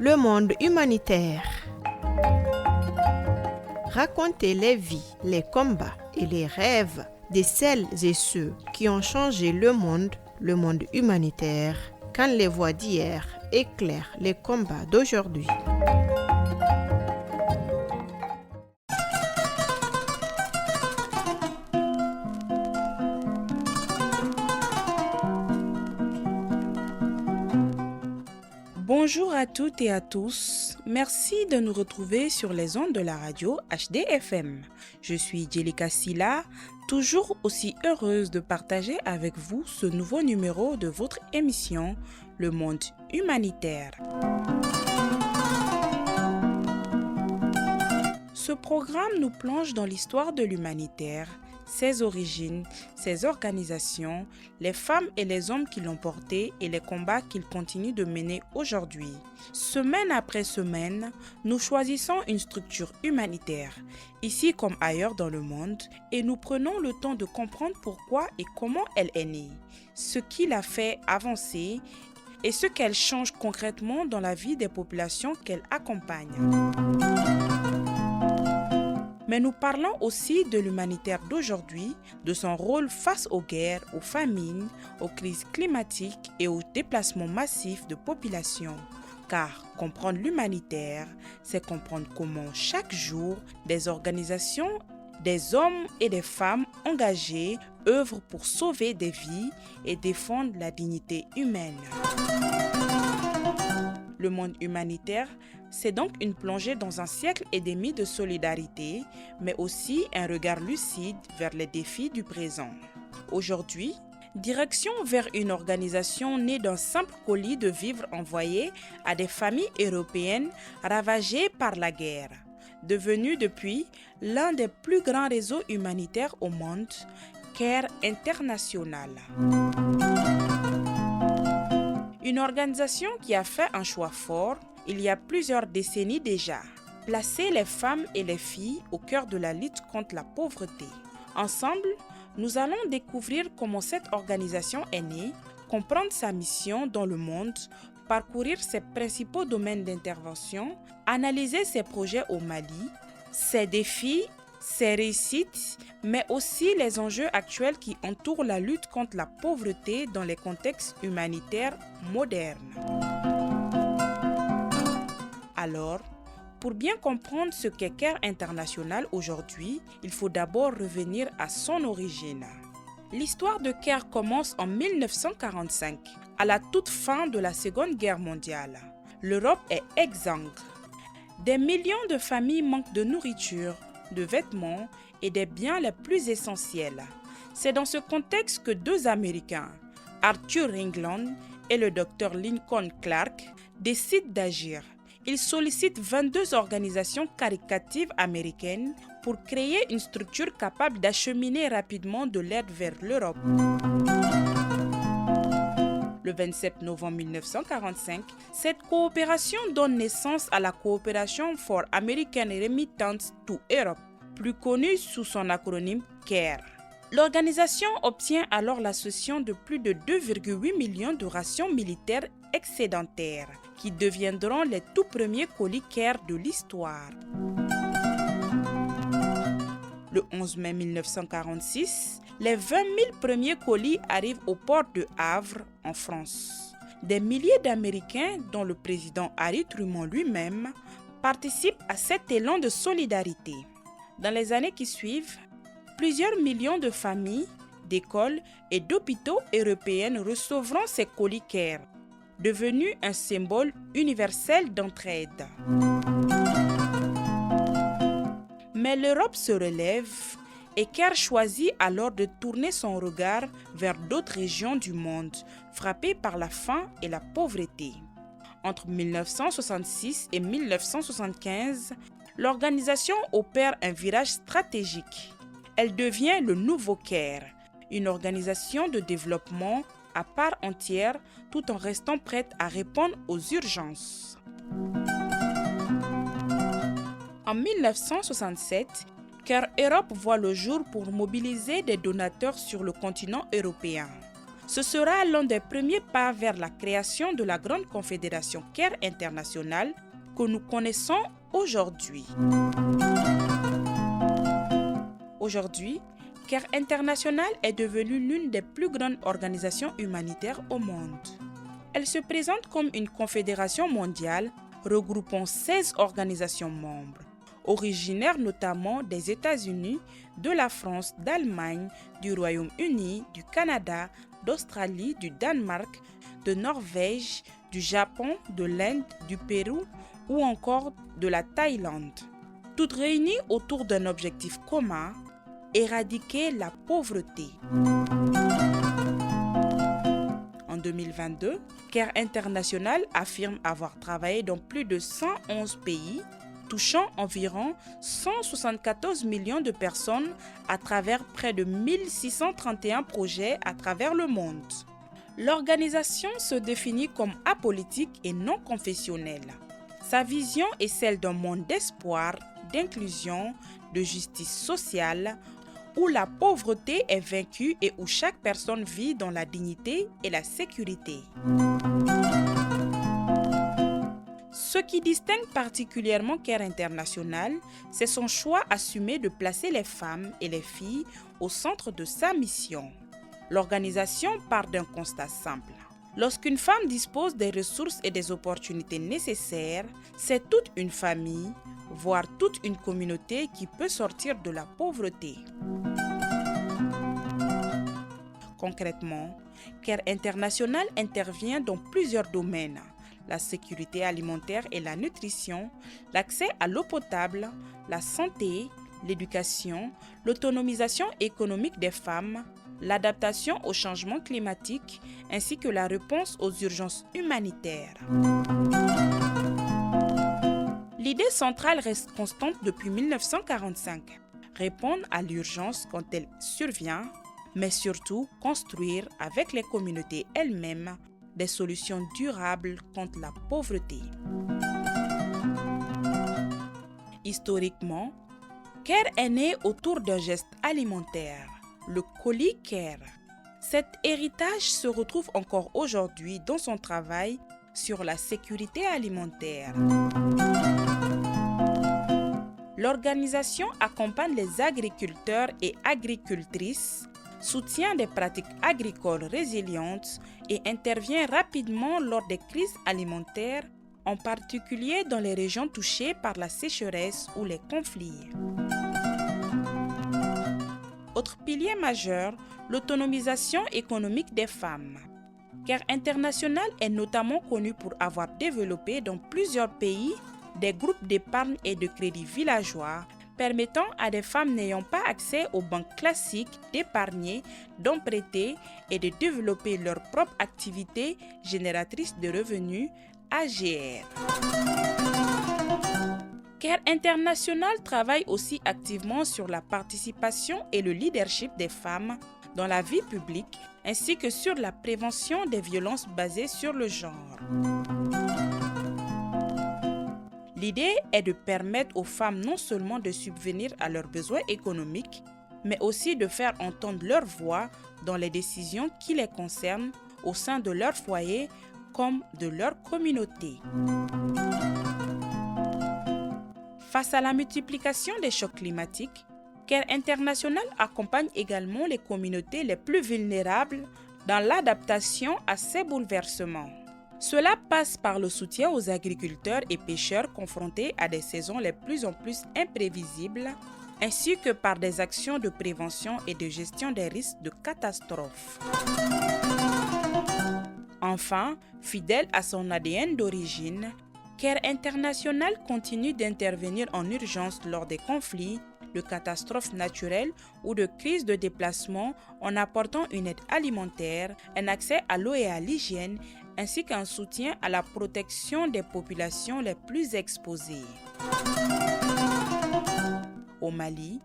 Le monde humanitaire. Racontez les vies, les combats et les rêves de celles et ceux qui ont changé le monde humanitaire, quand les voix d'hier éclairent les combats d'aujourd'hui. Bonjour à toutes et à tous. Merci de nous retrouver sur les ondes de la radio HDFM. Je suis Djelika Silla, toujours aussi heureuse de partager avec vous ce nouveau numéro de votre émission Le monde humanitaire. Ce programme nous plonge dans l'histoire de l'humanitaire, ses origines, ses organisations, les femmes et les hommes qui l'ont porté et les combats qu'il continue de mener aujourd'hui. Semaine après semaine, nous choisissons une structure humanitaire, ici comme ailleurs dans le monde, et nous prenons le temps de comprendre pourquoi et comment elle est née, ce qui l'a fait avancer et ce qu'elle change concrètement dans la vie des populations qu'elle accompagne. Mais nous parlons aussi de l'humanitaire d'aujourd'hui, de son rôle face aux guerres, aux famines, aux crises climatiques et aux déplacements massifs de population. Car comprendre l'humanitaire, c'est comprendre comment chaque jour des organisations, des hommes et des femmes engagés œuvrent pour sauver des vies et défendre la dignité humaine. Le monde humanitaire, c'est donc une plongée dans un siècle et demi de solidarité, mais aussi un regard lucide vers les défis du présent. Aujourd'hui, direction vers une organisation née d'un simple colis de vivres envoyés à des familles européennes ravagées par la guerre, devenue depuis l'un des plus grands réseaux humanitaires au monde, CARE International. Une organisation qui a fait un choix fort il y a plusieurs décennies déjà, placer les femmes et les filles au cœur de la lutte contre la pauvreté. Ensemble, nous allons découvrir comment cette organisation est née, comprendre sa mission dans le monde, parcourir ses principaux domaines d'intervention, analyser ses projets au Mali, ses défis, ses réussites, mais aussi les enjeux actuels qui entourent la lutte contre la pauvreté dans les contextes humanitaires modernes. Alors, pour bien comprendre ce qu'est CARE International aujourd'hui, il faut d'abord revenir à son origine. L'histoire de CARE commence en 1945, à la toute fin de la Seconde Guerre mondiale. L'Europe est exsangue. Des millions de familles manquent de nourriture, de vêtements et des biens les plus essentiels. C'est dans ce contexte que deux Américains, Arthur England et le Dr Lincoln Clark, décident d'agir. Ils sollicitent 22 organisations caritatives américaines pour créer une structure capable d'acheminer rapidement de l'aide vers l'Europe. Le 27 novembre 1945, cette coopération donne naissance à la Cooperation for American Remittance to Europe, plus connue sous son acronyme CARE. L'organisation obtient alors la cession de plus de 2,8 millions de rations militaires excédentaires, qui deviendront les tout premiers colis CARE de l'histoire. Le 11 mai 1946, les 20 000 premiers colis arrivent au port de Havre, en France. Des milliers d'Américains, dont le président Harry Truman lui-même, participent à cet élan de solidarité. Dans les années qui suivent, plusieurs millions de familles, d'écoles et d'hôpitaux européens recevront ces colis CARE, devenu un symbole universel d'entraide. Mais l'Europe se relève et CARE choisit alors de tourner son regard vers d'autres régions du monde frappées par la faim et la pauvreté. Entre 1966 et 1975, l'organisation opère un virage stratégique. Elle devient le nouveau CARE, une organisation de développement à part entière tout en restant prête à répondre aux urgences. En 1967, CARE Europe voit le jour pour mobiliser des donateurs sur le continent européen. Ce sera l'un des premiers pas vers la création de la grande confédération CARE internationale que nous connaissons aujourd'hui. Aujourd'hui, CARE International est devenue l'une des plus grandes organisations humanitaires au monde. Elle se présente comme une confédération mondiale regroupant 16 organisations membres, originaires notamment des États-Unis, de la France, d'Allemagne, du Royaume-Uni, du Canada, d'Australie, du Danemark, de Norvège, du Japon, de l'Inde, du Pérou ou encore de la Thaïlande. Toutes réunies autour d'un objectif commun, éradiquer la pauvreté. En 2022, CARE International affirme avoir travaillé dans plus de 111 pays, touchant environ 174 millions de personnes à travers près de 1631 projets à travers le monde. L'organisation se définit comme apolitique et non confessionnelle. Sa vision est celle d'un monde d'espoir, d'inclusion, de justice sociale, où la pauvreté est vaincue et où chaque personne vit dans la dignité et la sécurité. Ce qui distingue particulièrement CARE International, c'est son choix assumé de placer les femmes et les filles au centre de sa mission. L'organisation part d'un constat simple. Lorsqu'une femme dispose des ressources et des opportunités nécessaires, c'est toute une famille, voire toute une communauté qui peut sortir de la pauvreté. Concrètement, CARE International intervient dans plusieurs domaines: la sécurité alimentaire et la nutrition, l'accès à l'eau potable, la santé, l'éducation, l'autonomisation économique des femmes, l'adaptation au changement climatique ainsi que la réponse aux urgences humanitaires. L'idée centrale reste constante depuis 1945. Répondre à l'urgence quand elle survient, mais surtout construire avec les communautés elles-mêmes des solutions durables contre la pauvreté. Historiquement, CARE est né autour d'un geste alimentaire, le colis CARE. Cet héritage se retrouve encore aujourd'hui dans son travail sur la sécurité alimentaire. L'organisation accompagne les agriculteurs et agricultrices, soutient des pratiques agricoles résilientes et intervient rapidement lors des crises alimentaires, en particulier dans les régions touchées par la sécheresse ou les conflits. Autre pilier majeur, l'autonomisation économique des femmes. CARE International est notamment connu pour avoir développé dans plusieurs pays des groupes d'épargne et de crédit villageois permettant à des femmes n'ayant pas accès aux banques classiques d'épargner, d'emprunter et de développer leur propre activité génératrice de revenus, AGR. CARE International travaille aussi activement sur la participation et le leadership des femmes dans la vie publique, ainsi que sur la prévention des violences basées sur le genre. L'idée est de permettre aux femmes non seulement de subvenir à leurs besoins économiques, mais aussi de faire entendre leur voix dans les décisions qui les concernent au sein de leur foyer comme de leur communauté. Face à la multiplication des chocs climatiques, CARE International accompagne également les communautés les plus vulnérables dans l'adaptation à ces bouleversements. Cela passe par le soutien aux agriculteurs et pêcheurs confrontés à des saisons de plus en plus imprévisibles, ainsi que par des actions de prévention et de gestion des risques de catastrophes. Enfin, fidèle à son ADN d'origine, CARE International continue d'intervenir en urgence lors des conflits, de catastrophes naturelles ou de crises de déplacement en apportant une aide alimentaire, un accès à l'eau et à l'hygiène, ainsi qu'un soutien à la protection des populations les plus exposées. Au Mali,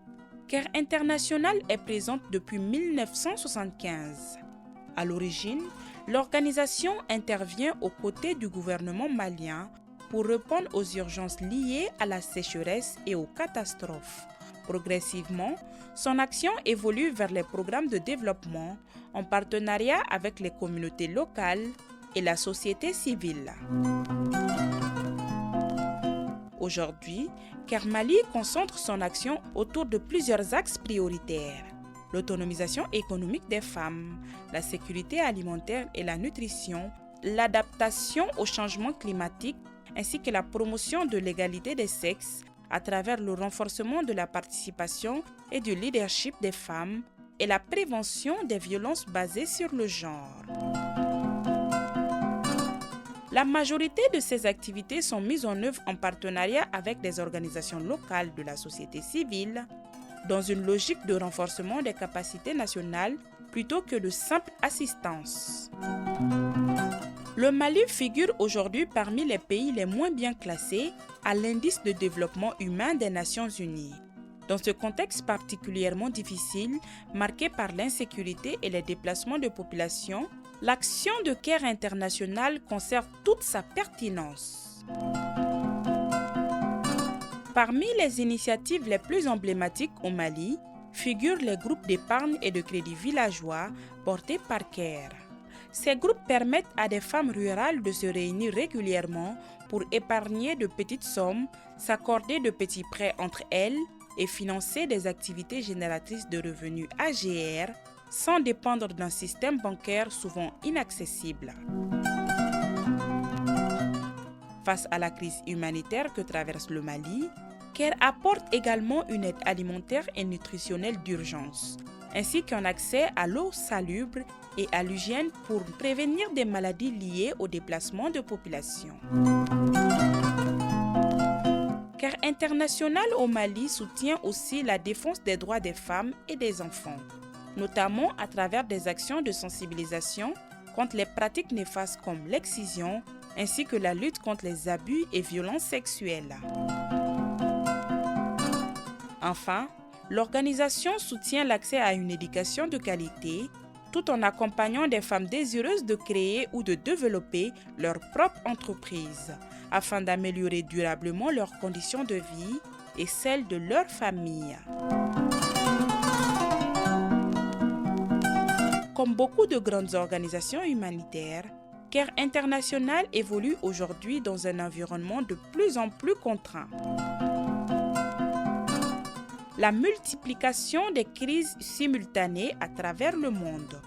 CARE International est présente depuis 1975. À l'origine, l'organisation intervient aux côtés du gouvernement malien pour répondre aux urgences liées à la sécheresse et aux catastrophes. Progressivement, son action évolue vers les programmes de développement en partenariat avec les communautés locales et la société civile. Aujourd'hui, Care Mali concentre son action autour de plusieurs axes prioritaires: l'autonomisation économique des femmes, la sécurité alimentaire et la nutrition, l'adaptation au changement climatique ainsi que la promotion de l'égalité des sexes à travers le renforcement de la participation et du leadership des femmes et la prévention des violences basées sur le genre. La majorité de ces activités sont mises en œuvre en partenariat avec des organisations locales de la société civile dans une logique de renforcement des capacités nationales plutôt que de simple assistance. Le Mali figure aujourd'hui parmi les pays les moins bien classés à l'indice de développement humain des Nations Unies. Dans ce contexte particulièrement difficile, marqué par l'insécurité et les déplacements de population, l'action de Care International conserve toute sa pertinence. Parmi les initiatives les plus emblématiques au Mali figurent les groupes d'épargne et de crédit villageois portés par Care. Ces groupes permettent à des femmes rurales de se réunir régulièrement pour épargner de petites sommes, s'accorder de petits prêts entre elles et financer des activités génératrices de revenus AGR sans dépendre d'un système bancaire souvent inaccessible. Face à la crise humanitaire que traverse le Mali, Care apporte également une aide alimentaire et nutritionnelle d'urgence, ainsi qu'un accès à l'eau salubre et à l'hygiène pour prévenir des maladies liées au déplacement de population. Care International au Mali soutient aussi la défense des droits des femmes et des enfants, notamment à travers des actions de sensibilisation contre les pratiques néfastes comme l'excision, ainsi que la lutte contre les abus et violences sexuelles. Enfin, l'organisation soutient l'accès à une éducation de qualité tout en accompagnant des femmes désireuses de créer ou de développer leur propre entreprise afin d'améliorer durablement leurs conditions de vie et celles de leur famille. Comme beaucoup de grandes organisations humanitaires, Care International évolue aujourd'hui dans un environnement de plus en plus contraint. La multiplication des crises simultanées à travers le monde,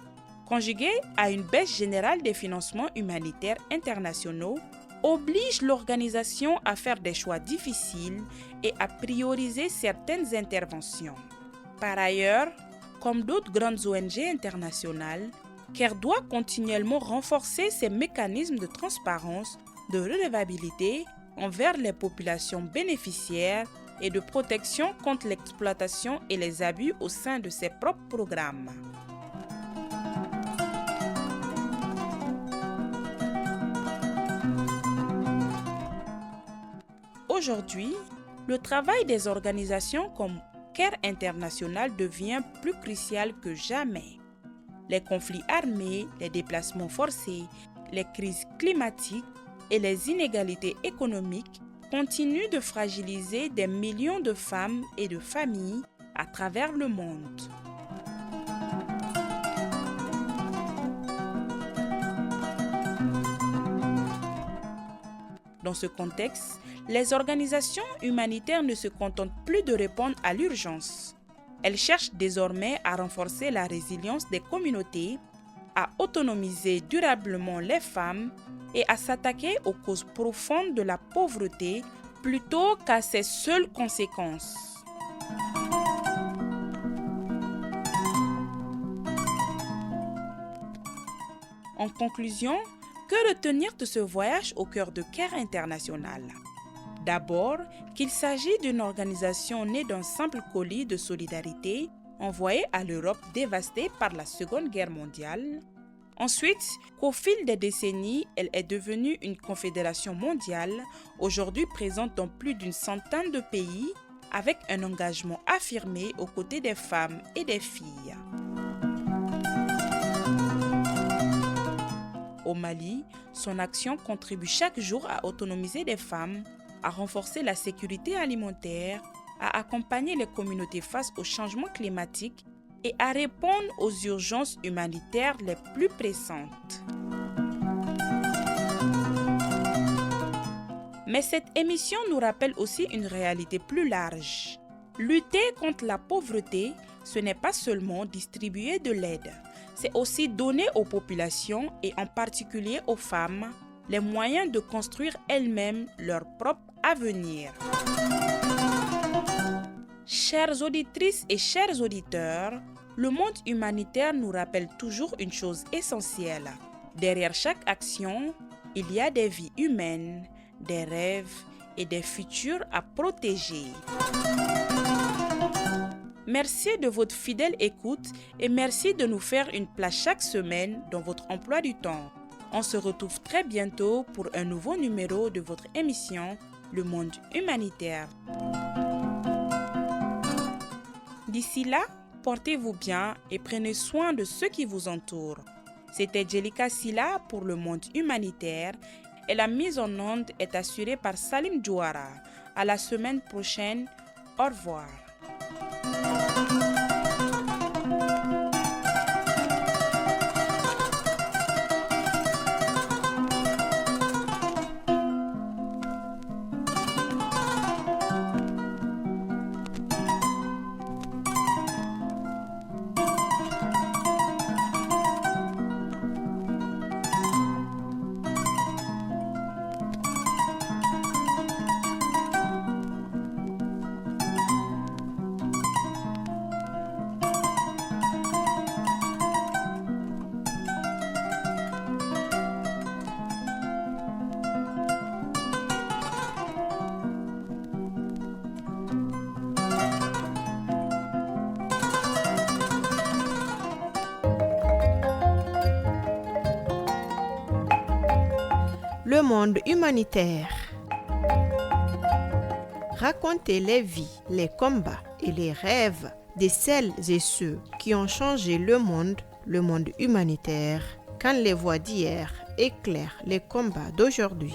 conjuguée à une baisse générale des financements humanitaires internationaux, oblige l'organisation à faire des choix difficiles et à prioriser certaines interventions. Par ailleurs, comme d'autres grandes ONG internationales, Care doit continuellement renforcer ses mécanismes de transparence, de redevabilité envers les populations bénéficiaires et de protection contre l'exploitation et les abus au sein de ses propres programmes. Aujourd'hui, le travail des organisations comme Care International devient plus crucial que jamais. Les conflits armés, les déplacements forcés, les crises climatiques et les inégalités économiques continuent de fragiliser des millions de femmes et de familles à travers le monde. Dans ce contexte, les organisations humanitaires ne se contentent plus de répondre à l'urgence. Elles cherchent désormais à renforcer la résilience des communautés, à autonomiser durablement les femmes et à s'attaquer aux causes profondes de la pauvreté plutôt qu'à ses seules conséquences. En conclusion, que retenir de ce voyage au cœur de Care International? D'abord, qu'il s'agit d'une organisation née d'un simple colis de solidarité envoyé à l'Europe dévastée par la Seconde Guerre mondiale. Ensuite, qu'au fil des décennies, elle est devenue une confédération mondiale, aujourd'hui présente dans plus d'une centaine de pays, avec un engagement affirmé aux côtés des femmes et des filles. Au Mali, son action contribue chaque jour à autonomiser des femmes, à renforcer la sécurité alimentaire, à accompagner les communautés face au changement climatique et à répondre aux urgences humanitaires les plus pressantes. Mais cette émission nous rappelle aussi une réalité plus large. Lutter contre la pauvreté, ce n'est pas seulement distribuer de l'aide, c'est aussi donner aux populations et en particulier aux femmes les moyens de construire elles-mêmes leur propre avenir. Chères auditrices et chers auditeurs, le monde humanitaire nous rappelle toujours une chose essentielle. Derrière chaque action, il y a des vies humaines, des rêves et des futurs à protéger. Merci de votre fidèle écoute et merci de nous faire une place chaque semaine dans votre emploi du temps. On se retrouve très bientôt pour un nouveau numéro de votre émission Le Monde Humanitaire. D'ici là, portez-vous bien et prenez soin de ceux qui vous entourent. C'était Jelika Silla pour Le Monde Humanitaire et la mise en onde est assurée par Salim Douara. À la semaine prochaine. Au revoir. Le monde humanitaire. Racontez les vies, les combats et les rêves de celles et ceux qui ont changé le monde humanitaire, quand les voix d'hier éclairent les combats d'aujourd'hui.